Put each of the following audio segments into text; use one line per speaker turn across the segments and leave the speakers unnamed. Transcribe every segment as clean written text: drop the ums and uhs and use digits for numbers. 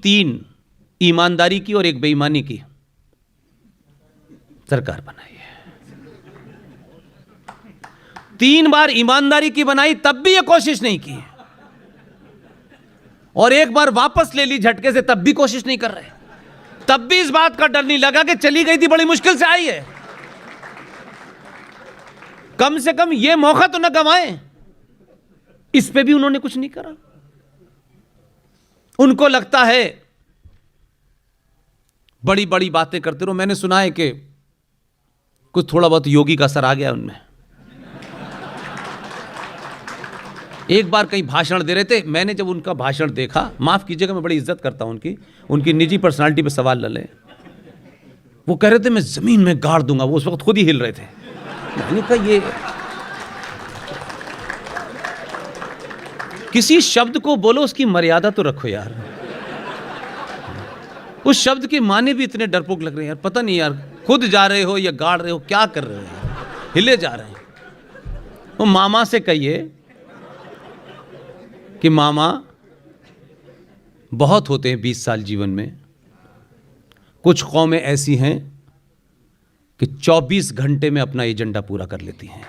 3 ईमानदारी की और 1 बेईमानी की सरकार बनाई है। 3 बार ईमानदारी की बनाई, तब भी ये कोशिश नहीं की, और 1 बार वापस ले ली झटके से, तब भी कोशिश नहीं कर रहे। तब भी इस बात का डर नहीं लगा कि चली गई थी, बड़ी मुश्किल से आई है, कम से कम ये मौका तो न गंवाएं। इस पे भी उन्होंने कुछ नहीं करा। उनको लगता है बड़ी बड़ी बातें करते रहो। मैंने सुना है कि कुछ थोड़ा बहुत योगी का असर आ गया उनमें। एक बार कहीं भाषण दे रहे थे, मैंने जब उनका भाषण देखा, माफ कीजिएगा मैं बड़ी इज्जत करता हूं उनकी निजी पर्सनालिटी पे सवाल न लें, वो कह रहे थे मैं जमीन में गाड़ दूंगा, वो उस वक्त खुद ही हिल रहे थे। मैंने कहा ये किसी शब्द को बोलो, उसकी मर्यादा तो रखो यार। उस शब्द के माने भी इतने डरपोक लग रहे हैं यार, पता नहीं यार खुद जा रहे हो या गाड़ रहे हो, क्या कर रहे हो यार, हिले जा रहे हैं। वो मामा से कहिए कि मामा बहुत होते हैं 20 साल जीवन में, कुछ कौमें ऐसी हैं कि 24 घंटे में अपना एजेंडा पूरा कर लेती हैं।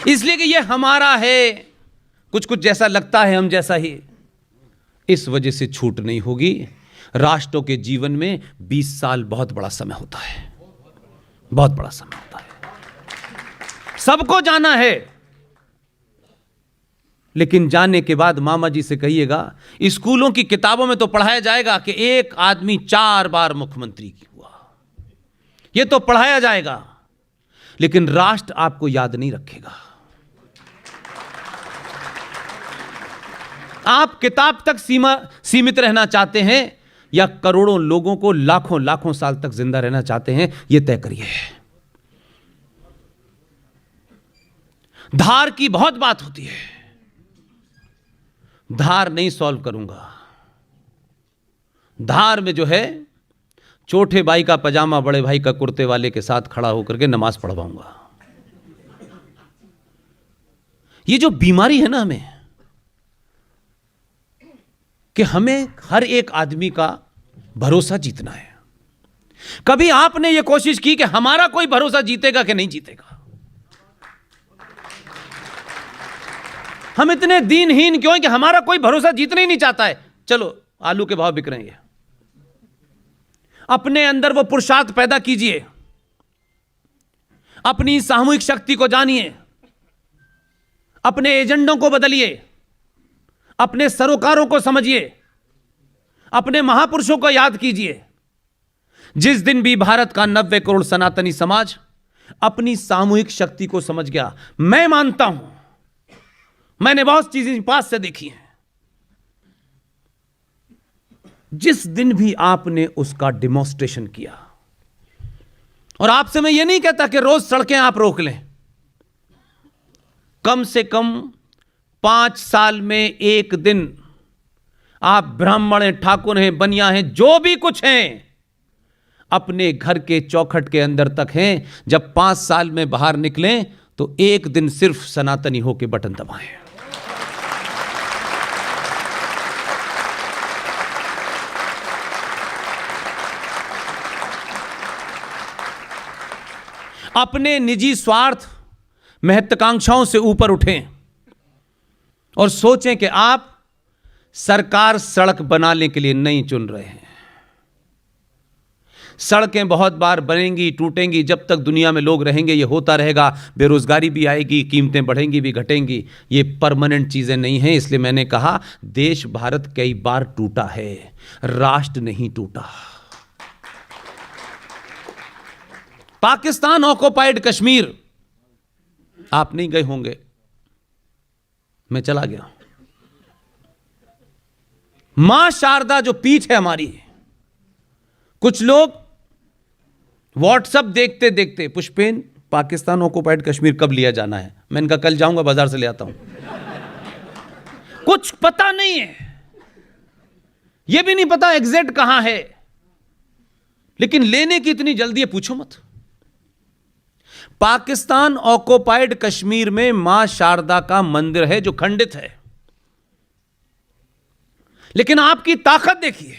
इसलिए कि ये हमारा है, कुछ कुछ जैसा लगता है हम जैसा ही, इस वजह से छूट नहीं होगी। राष्ट्रों के जीवन में 20 साल बहुत बड़ा समय होता है, बहुत बड़ा समय होता है। सबको जाना है, लेकिन जाने के बाद मामा जी से कहिएगा, स्कूलों की किताबों में तो पढ़ाया जाएगा कि एक आदमी 4 बार मुख्यमंत्री हुआ, यह तो पढ़ाया जाएगा, लेकिन राष्ट्र आपको याद नहीं रखेगा। आप किताब तक सीमित रहना चाहते हैं या करोड़ों लोगों को लाखों लाखों साल तक जिंदा रहना चाहते हैं, यह तय करिए। धार की बहुत बात होती है, धार नहीं सॉल्व करूंगा। धार में जो है, छोटे भाई का पजामा बड़े भाई का कुर्ते वाले के साथ खड़ा होकर के नमाज पढ़वाऊंगा। ये जो बीमारी है ना हमें, कि हमें हर एक आदमी का भरोसा जीतना है। कभी आपने यह कोशिश की कि हमारा कोई भरोसा जीतेगा कि नहीं जीतेगा? हम इतने दीनहीन क्यों हैं कि हमारा कोई भरोसा जीतना ही नहीं चाहता है। चलो आलू के भाव बिक रहे हैं, अपने अंदर वो पुरुषार्थ पैदा कीजिए, अपनी सामूहिक शक्ति को जानिए, अपने एजेंडों को बदलिए, अपने सरोकारों को समझिए, अपने महापुरुषों को याद कीजिए। जिस दिन भी भारत का 90 करोड़ सनातनी समाज अपनी सामूहिक शक्ति को समझ गया, मैं मानता हूं, मैंने बहुत चीजें पास से देखी हैं, जिस दिन भी आपने उसका डिमॉन्स्ट्रेशन किया, और आपसे मैं ये नहीं कहता कि रोज सड़कें आप रोक लें, कम से कम 5 साल में एक दिन आप ब्राह्मण हैं, ठाकुर हैं, बनिया हैं, जो भी कुछ हैं, अपने घर के चौखट के अंदर तक हैं। जब 5 साल में बाहर निकलें तो एक दिन सिर्फ सनातनी होकर बटन दबाएं। अपने निजी स्वार्थ महत्वाकांक्षाओं से ऊपर उठें और सोचें कि आप सरकार सड़क बनाने के लिए नहीं चुन रहे हैं। सड़कें बहुत बार बनेंगी, टूटेंगी, जब तक दुनिया में लोग रहेंगे ये होता रहेगा। बेरोजगारी भी आएगी, कीमतें बढ़ेंगी भी घटेंगी, ये परमानेंट चीजें नहीं हैं। इसलिए मैंने कहा देश भारत कई बार टूटा है, राष्ट्र नहीं टूटा। पाकिस्तान ऑक्युपाइड कश्मीर आप नहीं गए होंगे, मैं चला गया। मां शारदा जो पीठ है हमारी, कुछ लोग व्हाट्सएप देखते देखते, पुष्पेन पाकिस्तान ऑक्युपाइड कश्मीर कब लिया जाना है? मैंने कहा कल जाऊंगा बाजार से ले आता हूं। कुछ पता नहीं है, यह भी नहीं पता एग्जैक्ट कहां है, लेकिन लेने की इतनी जल्दी है पूछो मत। पाकिस्तान ऑक्युपाइड कश्मीर में मां शारदा का मंदिर है जो खंडित है। लेकिन आपकी ताकत देखिए,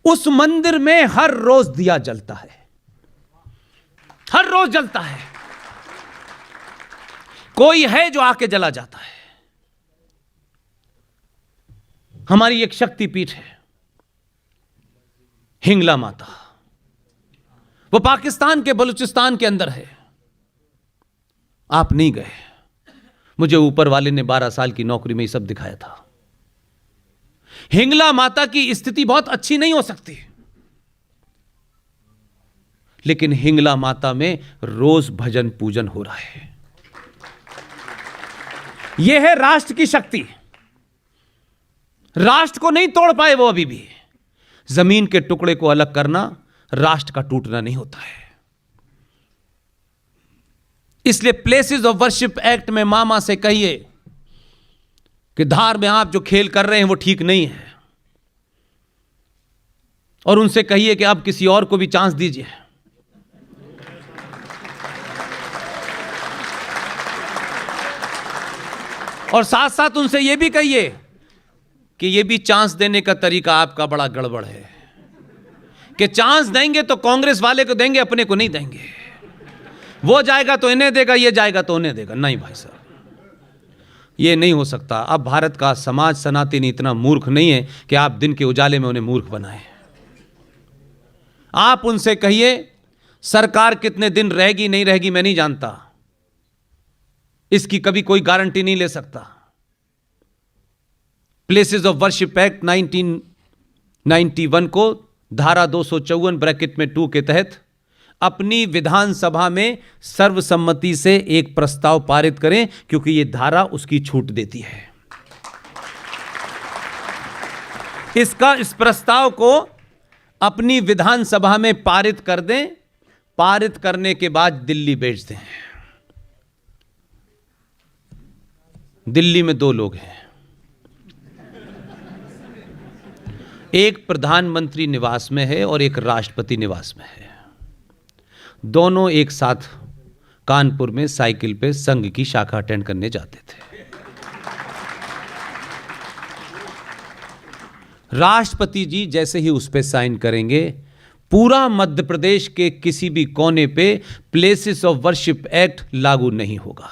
उस मंदिर में हर रोज दिया जलता है, हर रोज जलता है। कोई है जो आके जला जाता है। हमारी एक शक्तिपीठ है हिंगला माता, वो पाकिस्तान के बलूचिस्तान के अंदर है। आप नहीं गए, मुझे ऊपर वाले ने 12 साल की नौकरी में ये सब दिखाया था। हिंगला माता की स्थिति बहुत अच्छी नहीं हो सकती, लेकिन हिंगला माता में रोज भजन पूजन हो रहा है। यह है राष्ट्र की शक्ति। राष्ट्र को नहीं तोड़ पाए वो अभी भी। जमीन के टुकड़े को अलग करना राष्ट्र का टूटना नहीं होता है। इसलिए प्लेसेस ऑफ वर्शिप एक्ट में मामा से कहिए कि धार में आप जो खेल कर रहे हैं वो ठीक नहीं है, और उनसे कहिए कि अब किसी और को भी चांस दीजिए। और साथ साथ उनसे यह भी कहिए कि यह भी चांस देने का तरीका आपका बड़ा गड़बड़ है, कि चांस देंगे तो कांग्रेस वाले को देंगे, अपने को नहीं देंगे। वो जाएगा तो इन्हें देगा, ये जाएगा तो उन्हें देगा। नहीं भाई साहब, ये नहीं हो सकता। अब भारत का समाज सनातनी इतना मूर्ख नहीं है कि आप दिन के उजाले में उन्हें मूर्ख बनाएं। आप उनसे कहिए, सरकार कितने दिन रहेगी नहीं रहेगी मैं नहीं जानता, इसकी कभी कोई गारंटी नहीं ले सकता। प्लेसेस ऑफ वर्शिप एक्ट 1991 को धारा 254 ब्रैकेट में 2 के तहत अपनी विधानसभा में सर्वसम्मति से एक प्रस्ताव पारित करें, क्योंकि यह धारा उसकी छूट देती है। इस प्रस्ताव को अपनी विधानसभा में पारित कर दें। पारित करने के बाद दिल्ली भेज दें। दिल्ली में 2 लोग हैं, एक प्रधानमंत्री निवास में है और एक राष्ट्रपति निवास में है। दोनों एक साथ कानपुर में साइकिल पे संघ की शाखा अटेंड करने जाते थे। राष्ट्रपति जी जैसे ही उस पे साइन करेंगे, पूरा मध्य प्रदेश के किसी भी कोने पे प्लेसेस ऑफ वर्शिप एक्ट लागू नहीं होगा।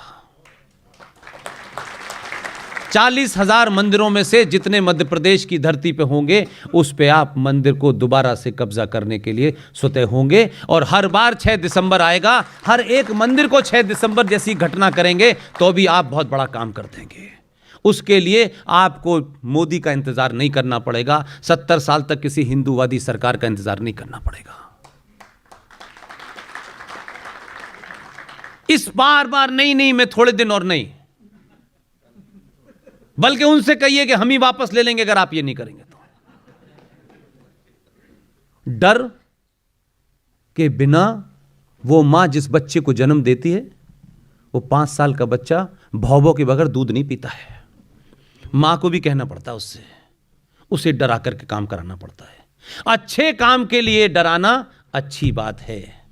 40,000 मंदिरों में से जितने मध्य प्रदेश की धरती पे होंगे, उस पे आप मंदिर को दोबारा से कब्जा करने के लिए स्वतः होंगे। और हर बार 6 दिसंबर आएगा, हर एक मंदिर को 6 दिसंबर जैसी घटना करेंगे तो भी आप बहुत बड़ा काम कर देंगे। उसके लिए आपको मोदी का इंतजार नहीं करना पड़ेगा, 70 साल तक किसी हिंदूवादी सरकार का इंतजार नहीं करना पड़ेगा। इस बार नहीं मैं थोड़े दिन और नहीं, बल्कि उनसे कहिए कि हम ही वापस ले लेंगे अगर आप ये नहीं करेंगे तो। डर के बिना वो मां जिस बच्चे को जन्म देती है, वो 5 साल का बच्चा भौं के बगैर दूध नहीं पीता है। मां को भी कहना पड़ता है उसे डरा करके काम कराना पड़ता है। अच्छे काम के लिए डराना अच्छी बात है,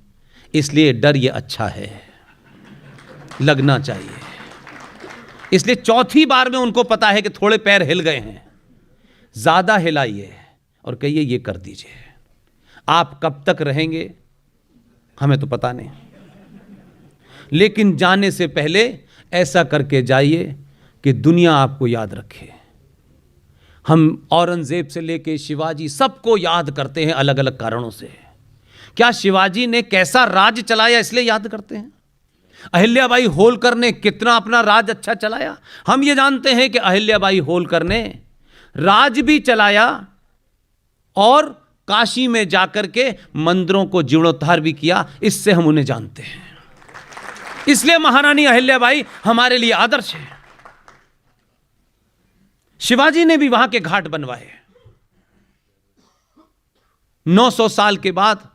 इसलिए डर ये अच्छा है, लगना चाहिए। इसलिए चौथी बार में उनको पता है कि थोड़े पैर हिल गए हैं, ज्यादा हिलाइए और कहिए ये कर दीजिए। आप कब तक रहेंगे हमें तो पता नहीं, लेकिन जाने से पहले ऐसा करके जाइए कि दुनिया आपको याद रखे। हम औरंगजेब से लेके शिवाजी सबको याद करते हैं अलग अलग कारणों से। क्या शिवाजी ने कैसा राज चलाया इसलिए याद करते हैं? अहिल्याबाई होलकर ने कितना अपना राज अच्छा चलाया? हम ये जानते हैं कि अहिल्याबाई होलकर ने राज भी चलाया और काशी में जाकर के मंदिरों को जीर्णोद्धार भी किया, इससे हम उन्हें जानते हैं। इसलिए महारानी अहिल्याबाई हमारे लिए आदर्श है। शिवाजी ने भी वहां के घाट बनवाए। 900 साल के बाद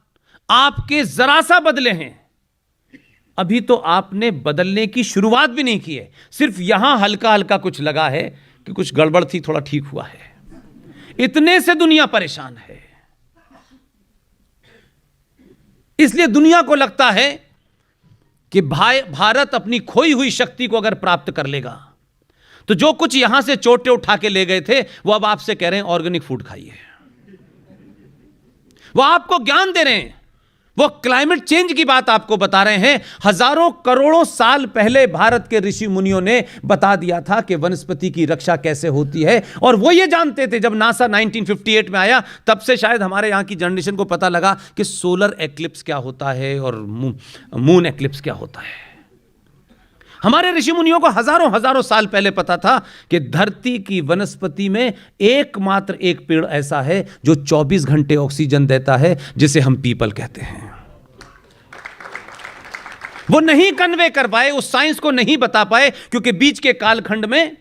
आपके जरा सा बदले हैं। अभी तो आपने बदलने की शुरुआत भी नहीं की है, सिर्फ यहां हल्का हल्का कुछ लगा है कि कुछ गड़बड़ थी, थोड़ा ठीक हुआ है। इतने से दुनिया परेशान है। इसलिए दुनिया को लगता है कि भारत अपनी खोई हुई शक्ति को अगर प्राप्त कर लेगा तो जो कुछ यहां से चोटे उठा के ले गए थे वो अब आपसे कह रहे हैं ऑर्गेनिक फूड खाइए। वो आपको ज्ञान दे रहे हैं, वो क्लाइमेट चेंज की बात आपको बता रहे हैं। हजारों करोड़ों साल पहले भारत के ऋषि मुनियों ने बता दिया था कि वनस्पति की रक्षा कैसे होती है, और वो ये जानते थे। जब नासा 1958 में आया तब से शायद हमारे यहां की जनरेशन को पता लगा कि सोलर एक्लिप्स क्या होता है और मून एक्लिप्स क्या होता है। हमारे ऋषि मुनियों को हजारों हजारों साल पहले पता था कि धरती की वनस्पति में एकमात्र एक पेड़ ऐसा है जो 24 घंटे ऑक्सीजन देता है, जिसे हम पीपल कहते हैं। वो नहीं कन्वे कर पाए, उस साइंस को नहीं बता पाए, क्योंकि बीच के कालखंड में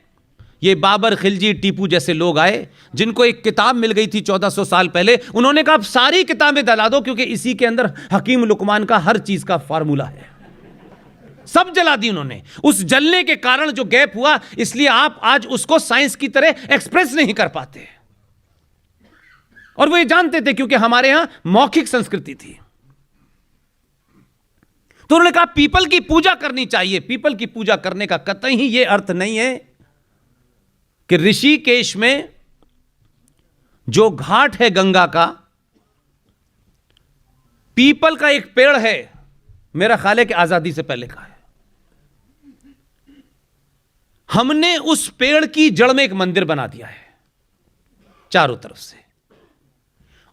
ये बाबर, खिलजी, टीपू जैसे लोग आए जिनको एक किताब मिल गई थी 1400 साल पहले। उन्होंने कहा सारी किताबें जला दो, क्योंकि इसी के अंदर हकीम लुकमान का हर चीज का फार्मूला है। सब जला दी उन्होंने। उस जलने के कारण जो गैप हुआ, इसलिए आप आज उसको साइंस की तरह एक्सप्रेस नहीं कर पाते। और वो ये जानते थे क्योंकि हमारे यहां मौखिक संस्कृति थी। तो उन्होंने कहा पीपल की पूजा करनी चाहिए। पीपल की पूजा करने का कतई ही यह अर्थ नहीं है कि ऋषिकेश में जो घाट है गंगा का, पीपल का एक पेड़ है, मेरा ख्याल है कि आजादी से पहले का है। हमने उस पेड़ की जड़ में एक मंदिर बना दिया है चारों तरफ से,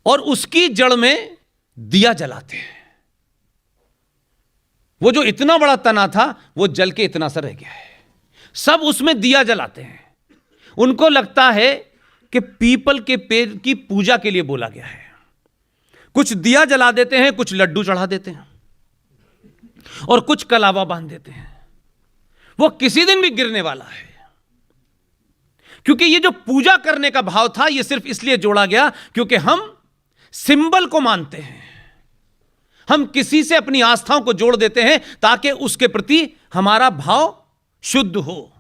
और उसकी जड़ में दिया जलाते हैं। वो जो इतना बड़ा तना था वो जल के इतना सा रह गया है। सब उसमें दिया जलाते हैं। उनको लगता है कि पीपल के पेड़ की पूजा के लिए बोला गया है। कुछ दिया जला देते हैं, कुछ लड्डू चढ़ा देते हैं, और कुछ कलावा बांध देते हैं। वो किसी दिन भी गिरने वाला है। क्योंकि ये जो पूजा करने का भाव था, ये सिर्फ इसलिए जोड़ा गया क्योंकि हम सिंबल को मानते हैं। हम किसी से अपनी आस्थाओं को जोड़ देते हैं ताकि उसके प्रति हमारा भाव शुद्ध हो।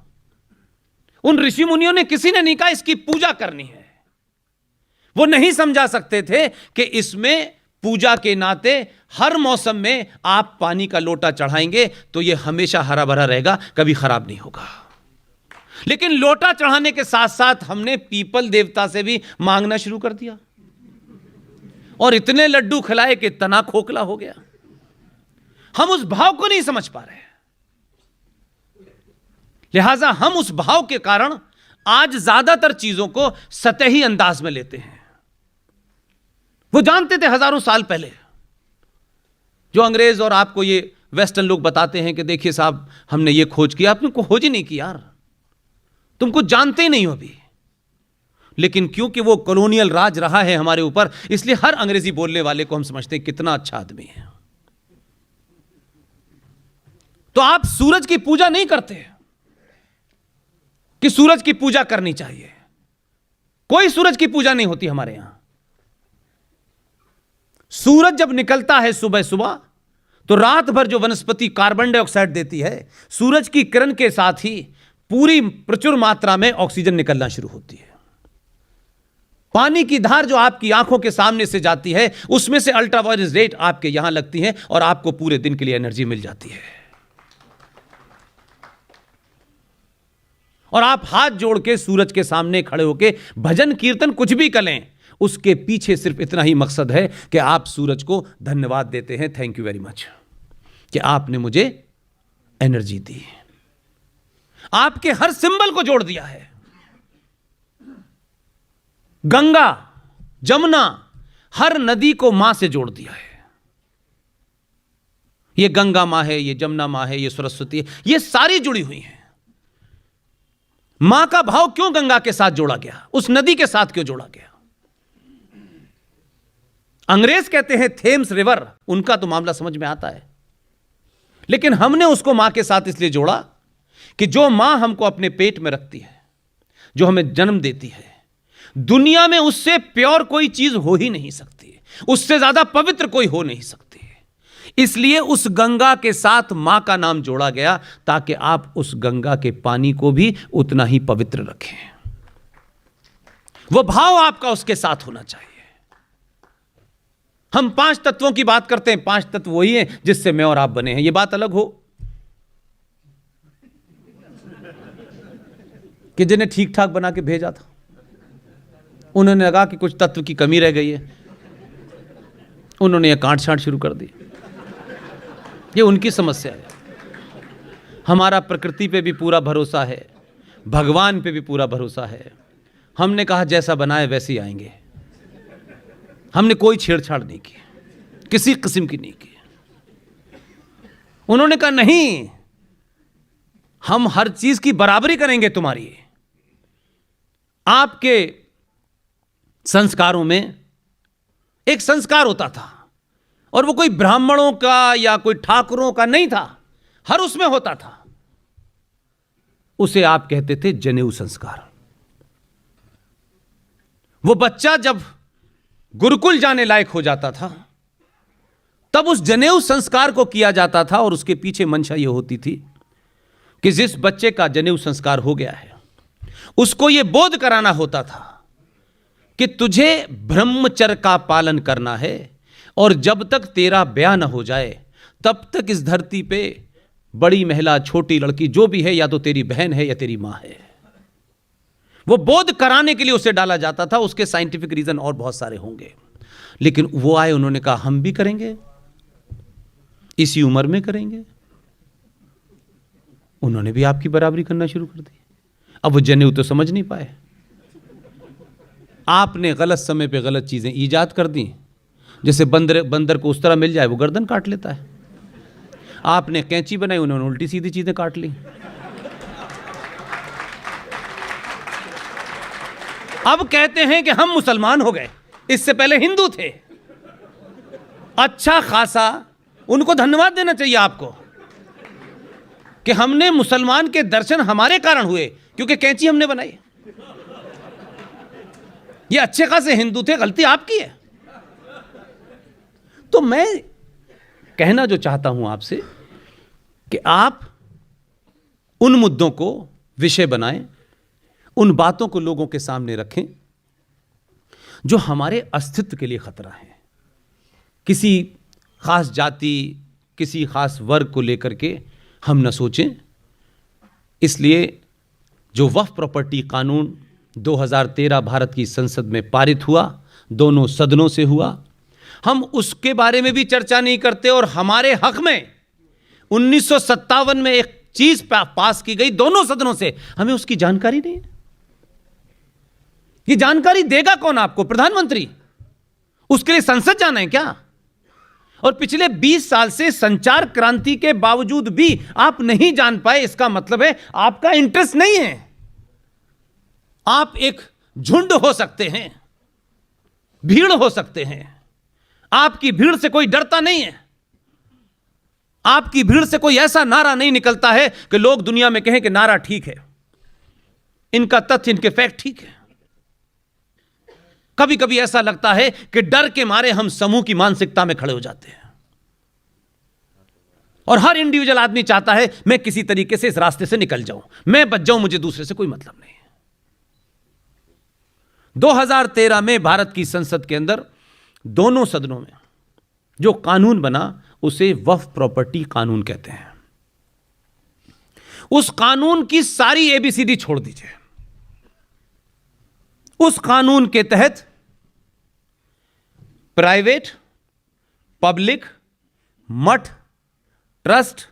उन ऋषि मुनियों ने किसी ने नहीं कहा इसकी पूजा करनी है। वो नहीं समझा सकते थे कि इसमें पूजा के नाते हर मौसम में आप पानी का लोटा चढ़ाएंगे तो यह हमेशा हरा भरा रहेगा, कभी खराब नहीं होगा। लेकिन लोटा चढ़ाने के साथ साथ हमने पीपल देवता से भी मांगना शुरू कर दिया, और इतने लड्डू खिलाए कि तना खोखला हो गया। हम उस भाव को नहीं समझ पा रहे, लिहाजा हम उस भाव के कारण आज ज्यादातर चीजों को सतही अंदाज में लेते हैं। वो जानते थे हजारों साल पहले, जो अंग्रेज और आपको ये वेस्टर्न लोग बताते हैं कि देखिए साहब हमने ये खोज किया। आपने खोज ही नहीं की यार, तुम कुछ जानते ही नहीं हो अभी। लेकिन क्योंकि वो कॉलोनियल राज रहा है हमारे ऊपर, इसलिए हर अंग्रेजी बोलने वाले को हम समझते हैं कितना अच्छा आदमी है। तो आप सूरज की पूजा नहीं करते कि सूरज की पूजा करनी चाहिए। कोई सूरज की पूजा नहीं होती हमारे यहां। सूरज जब निकलता है सुबह सुबह, तो रात भर जो वनस्पति कार्बन डाइऑक्साइड देती है, सूरज की किरण के साथ ही पूरी प्रचुर मात्रा में ऑक्सीजन निकलना शुरू होती है। पानी की धार जो आपकी आंखों के सामने से जाती है, उसमें से अल्ट्रावायलेट रेट आपके यहां लगती है और आपको पूरे दिन के लिए एनर्जी मिल जाती है। और आप हाथ जोड़ के सूरज के सामने खड़े होकर भजन कीर्तन कुछ भी करें, उसके पीछे सिर्फ इतना ही मकसद है कि आप सूरज को धन्यवाद देते हैं, थैंक यू वेरी मच, कि आपने मुझे एनर्जी दी। आपके हर सिंबल को जोड़ दिया है। गंगा, जमुना, हर नदी को मां से जोड़ दिया है। ये गंगा मां है, ये जमुना मां है, ये सरस्वती है, ये सारी जुड़ी हुई हैं। मां का भाव क्यों गंगा के साथ जोड़ा गया, उस नदी के साथ क्यों जोड़ा गया? अंग्रेज कहते हैं थेम्स रिवर, उनका तो मामला समझ में आता है, लेकिन हमने उसको मां के साथ इसलिए जोड़ा कि जो मां हमको अपने पेट में रखती है, जो हमें जन्म देती है, दुनिया में उससे प्योर कोई चीज हो ही नहीं सकती, उससे ज्यादा पवित्र कोई हो नहीं सकती। इसलिए उस गंगा के साथ मां का नाम जोड़ा गया ताकि आप उस गंगा के पानी को भी उतना ही पवित्र रखें। वो भाव आपका उसके साथ होना चाहिए। हम 5 तत्वों की बात करते हैं, 5 तत्व वही हैं जिससे मैं और आप बने हैं, ये बात अलग हो। कि जिन्हें ठीक ठाक बना के भेजा था, उन्होंने लगा कि कुछ तत्व की कमी रह गई है, उन्होंने यह काट छांट शुरू कर दी। ये उनकी समस्या है। हमारा प्रकृति पे भी पूरा भरोसा है, भगवान पे भी पूरा भरोसा है। हमने कहा जैसा बनाए वैसे ही आएंगे। हमने कोई छेड़छाड़ नहीं की, किसी किस्म की नहीं की। उन्होंने कहा नहीं, हम हर चीज की बराबरी करेंगे तुम्हारी। आपके संस्कारों में एक संस्कार होता था, और वो कोई ब्राह्मणों का या कोई ठाकुरों का नहीं था, हर उसमें होता था। उसे आप कहते थे जनेऊ संस्कार। वो बच्चा जब गुरुकुल जाने लायक हो जाता था, तब उस जनेऊ संस्कार को किया जाता था, और उसके पीछे मंशा यह होती थी कि जिस बच्चे का जनेऊ संस्कार हो गया है, उसको यह बोध कराना होता था कि तुझे ब्रह्मचर्य का पालन करना है, और जब तक तेरा ब्याह न हो जाए तब तक इस धरती पे बड़ी महिला, छोटी लड़की जो भी है, या तो तेरी बहन है या तेरी मां है। वो बोध कराने के लिए उसे डाला जाता था। उसके साइंटिफिक रीजन और बहुत सारे होंगे, लेकिन वो आए, उन्होंने कहा हम भी करेंगे, इसी उम्र में करेंगे। उन्होंने भी आपकी बराबरी करना शुरू कर दी। अब वो जनेऊ तो समझ नहीं पाए। आपने गलत समय पे गलत चीजें ईजाद कर दी। जैसे बंदर को उस तरह मिल जाए वो गर्दन काट लेता है। आपने कैंची बनाई, उन्होंने उल्टी सीधी चीजें काट ली। अब कहते हैं कि हम मुसलमान हो गए, इससे पहले हिंदू थे। अच्छा खासा उनको धन्यवाद देना चाहिए आपको कि हमने मुसलमान के दर्शन हमारे कारण हुए, क्योंकि कैंची हमने बनाई। ये अच्छे खासे हिंदू थे, गलती आपकी है। तो मैं कहना जो चाहता हूं आपसे कि आप उन मुद्दों को विषय बनाएं, उन बातों को लोगों के सामने रखें जो हमारे अस्तित्व के लिए खतरा है। किसी खास जाति, किसी खास वर्ग को लेकर के हम न सोचें। इसलिए जो वक्फ प्रॉपर्टी कानून 2013 भारत की संसद में पारित हुआ, दोनों सदनों से हुआ, हम उसके बारे में भी चर्चा नहीं करते। और हमारे हक में 1957 में एक चीज पास की गई दोनों सदनों से, हमें उसकी जानकारी नहीं है। ये जानकारी देगा कौन आपको? प्रधानमंत्री। उसके लिए संसद जाना है क्या? और पिछले 20 साल से संचार क्रांति के बावजूद भी आप नहीं जान पाए, इसका मतलब है आपका इंटरेस्ट नहीं है। आप एक झुंड हो सकते हैं, भीड़ हो सकते हैं। आपकी भीड़ से कोई डरता नहीं है। आपकी भीड़ से कोई ऐसा नारा नहीं निकलता है कि लोग दुनिया में कहें कि नारा ठीक है, इनका तथ्य, इनके फैक्ट ठीक है। कभी कभी ऐसा लगता है कि डर के मारे हम समूह की मानसिकता में खड़े हो जाते हैं, और हर इंडिविजुअल आदमी चाहता है मैं किसी तरीके से इस रास्ते से निकल जाऊं, मैं बच जाऊं, मुझे दूसरे से कोई मतलब नहीं है। 2013 में भारत की संसद के अंदर दोनों सदनों में जो कानून बना उसे वक्फ प्रॉपर्टी कानून कहते हैं। उस कानून की सारी एबीसीडी छोड़ दीजिए। उस कानून के तहत प्राइवेट, पब्लिक, मठ, ट्रस्ट,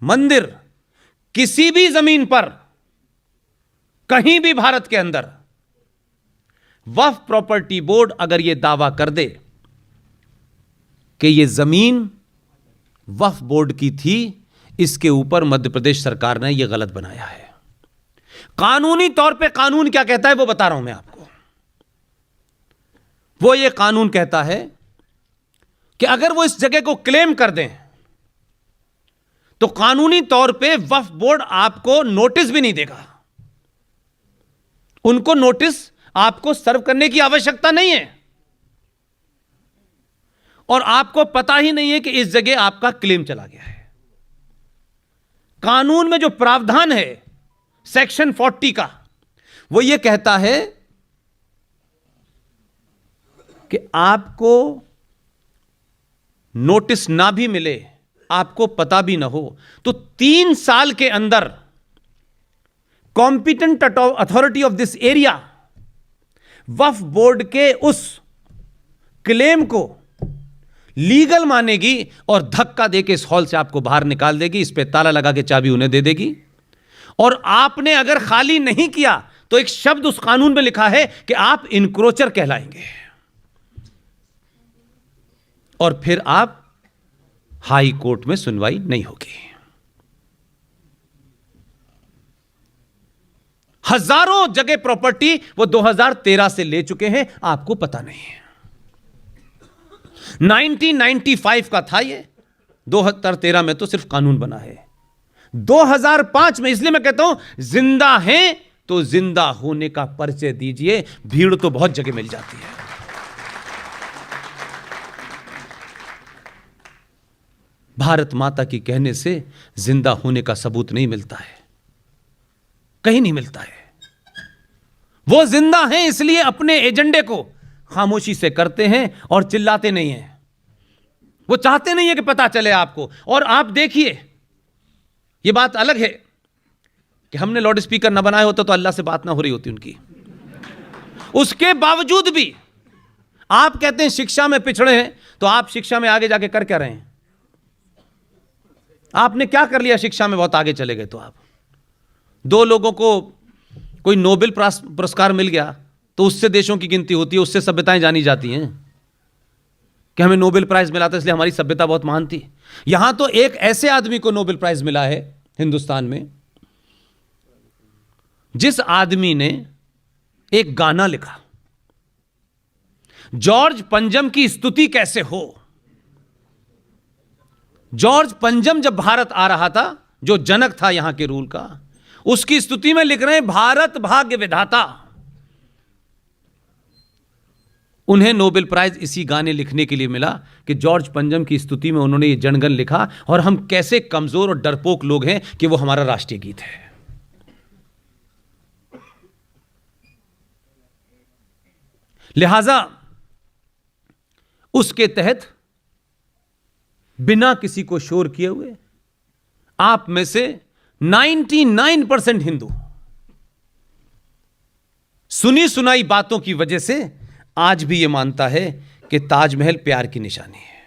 मंदिर, किसी भी जमीन पर कहीं भी भारत के अंदर वक्फ प्रॉपर्टी बोर्ड अगर यह दावा कर दे कि यह जमीन वक्फ बोर्ड की थी, इसके ऊपर मध्य प्रदेश सरकार ने यह गलत बनाया है। कानूनी तौर पे कानून क्या कहता है वो बता रहा हूं मैं आपको। वो ये कानून कहता है कि अगर वो इस जगह को क्लेम कर दें तो कानूनी तौर पे वक्फ बोर्ड आपको नोटिस भी नहीं देगा। उनको नोटिस आपको सर्व करने की आवश्यकता नहीं है, और आपको पता ही नहीं है कि इस जगह आपका क्लेम चला गया है। कानून में जो प्रावधान है सेक्शन 40 का, वो ये कहता है कि आपको नोटिस ना भी मिले, आपको पता भी ना हो, तो 3 साल के अंदर competent authority of this area Waqf board के उस क्लेम को लीगल मानेगी और धक्का देके इस हॉल से आपको बाहर निकाल देगी, इस पे ताला लगा के चाबी उन्हें दे देगी। और आपने अगर खाली नहीं किया तो एक शब्द उस कानून में लिखा है कि आप इनक्रोचर कहलाएंगे और फिर आप हाई कोर्ट में सुनवाई नहीं होगी। हजारों जगह प्रॉपर्टी वो 2013 से ले चुके हैं, आपको पता नहीं है। 1995 का था ये, 2013 में तो सिर्फ कानून बना है। 2005 में, इसलिए मैं कहता हूं जिंदा हैं तो जिंदा होने का परिचय दीजिए, भीड़ तो बहुत जगह मिल जाती है। भारत माता की कहने से जिंदा होने का सबूत नहीं मिलता है, कहीं नहीं मिलता है। वो जिंदा हैं इसलिए अपने एजेंडे को खामोशी से करते हैं और चिल्लाते नहीं हैं। वो चाहते नहीं है कि पता चले आपको। और आप देखिए, ये बात अलग है कि हमने लाउड स्पीकर ना बनाए होते तो अल्लाह से बात ना हो रही होती उनकी। उसके बावजूद भी आप कहते हैं शिक्षा में पिछड़े हैं, तो आप शिक्षा में आगे जाके कर क्या रहे हैं? आपने क्या कर लिया? शिक्षा में बहुत आगे चले गए तो आप, दो लोगों को कोई नोबेल पुरस्कार मिल गया तो उससे देशों की गिनती होती है, उससे सभ्यताएं जानी जाती हैं कि हमें नोबेल प्राइज मिला था इसलिए हमारी सभ्यता बहुत महान थी। यहां तो एक ऐसे आदमी को नोबेल प्राइज मिला है हिंदुस्तान में, जिस आदमी ने एक गाना लिखा, जॉर्ज पंजम की स्तुति कैसे हो। जॉर्ज पंजम जब भारत आ रहा था, जो जनक था यहां के रूल का, उसकी स्तुति में लिख रहे हैं भारत भाग्य विधाता। उन्हें नोबेल प्राइज इसी गाने लिखने के लिए मिला कि जॉर्ज पंजम की स्तुति में उन्होंने ये जनगण लिखा, और हम कैसे कमजोर और डरपोक लोग हैं कि वो हमारा राष्ट्रीय गीत है। लिहाजा उसके तहत बिना किसी को शोर किए हुए आप में से 99% हिंदू सुनी सुनाई बातों की वजह से आज भी यह मानता है कि ताजमहल प्यार की निशानी है।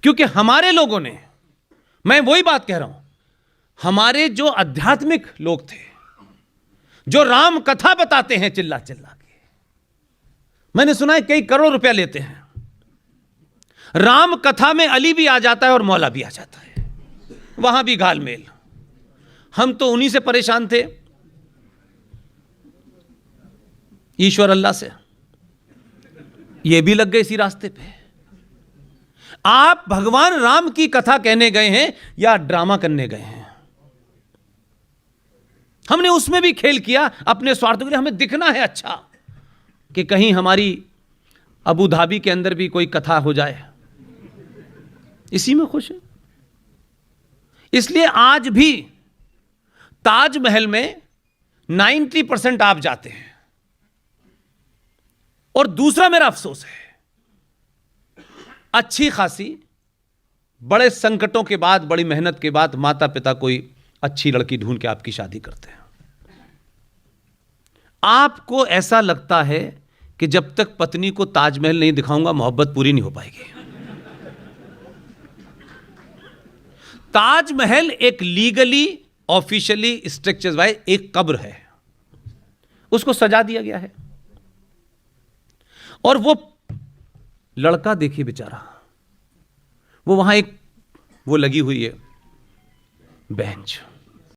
क्योंकि हमारे लोगों ने, मैं वही बात कह रहा हूं, हमारे जो आध्यात्मिक लोग थे, जो राम कथा बताते हैं चिल्ला चिल्ला के, मैंने सुना है कई करोड़ रुपया लेते हैं। राम कथा में अली भी आ जाता है और मौला भी आ जाता है, वहां भी घालमेल। हम तो उन्हीं से परेशान थे, ईश्वर अल्लाह से। ये भी लग गए इसी रास्ते पे। आप भगवान राम की कथा कहने गए हैं या ड्रामा करने गए हैं? हमने उसमें भी खेल किया अपने स्वार्थों के लिए। हमें दिखना है अच्छा कि कहीं हमारी अबू धाबी के अंदर भी कोई कथा हो जाए, इसी में खुश है। इसलिए आज भी ताजमहल में 90% आप जाते हैं। और दूसरा मेरा अफसोस है, अच्छी खासी बड़े संकटों के बाद, बड़ी मेहनत के बाद माता पिता कोई अच्छी लड़की ढूंढ के आपकी शादी करते हैं। आपको ऐसा लगता है कि जब तक पत्नी को ताजमहल नहीं दिखाऊंगा मोहब्बत पूरी नहीं हो पाएगी। ताजमहल एक लीगली ऑफिशियली स्ट्रक्चर वाइज एक कब्र है, उसको सजा दिया गया है। और वो लड़का देखिए बेचारा, वो वहां एक वो लगी हुई है बेंच,